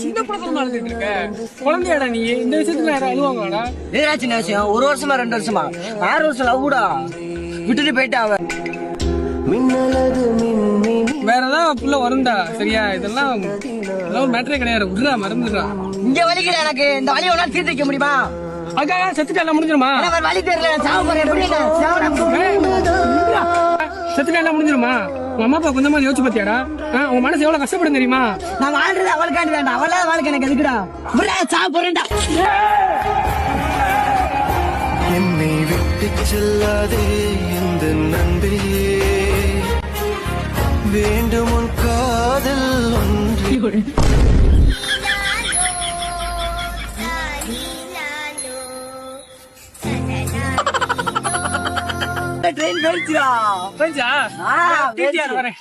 சின்ன குழந்தை அழுதுட்டு இருக்க குழந்தையாடா நீ இந்த விஷயத்துல யாரும் அழுவாங்களாடா? ஏதா சின்ன விஷயம் 1 வருஷமா 2 வருஷமா 6 வருஷம் லவ் கூட விட்டுட்டு போயிட்டா அவ. வேற ஏதாவது புள்ள வரும்டா சரியா? இதெல்லாம் மேட்டரே கிடையாது. விடுறா மறந்துடுறா. இங்க வலிக்கல எனக்கு. இந்த வலி ஒன்னா தீர்த்து வைக்க முடியுமா? அக்கா செத்துட்டா எல்லாம் முடிஞ்சிருமா? வலி தெரியல சாவ போறேன். செத்துட்டா எல்லாம் முடிஞ்சிருமா? உங்க அம்மா அப்பா கொஞ்சமா யோசிச்சு பாத்தியாடா? உங்க மனசு எவ்வளவு கஷ்டப்படும் தெரியுமா? நான் வாழ்றது அவளுக்காண்டி வேண்டாம். அவளா வாழ்க்கை எனக்கு எதுக்குடா? சாவ போறேன்டா. என்னை விட்டு செல்லாதே இந்த நன்றியே வேண்டும் உன் காதல் ஒன்று. ட்ரெயின் போயிடுச்சுடா. போயிடுச்சா? வரேன்.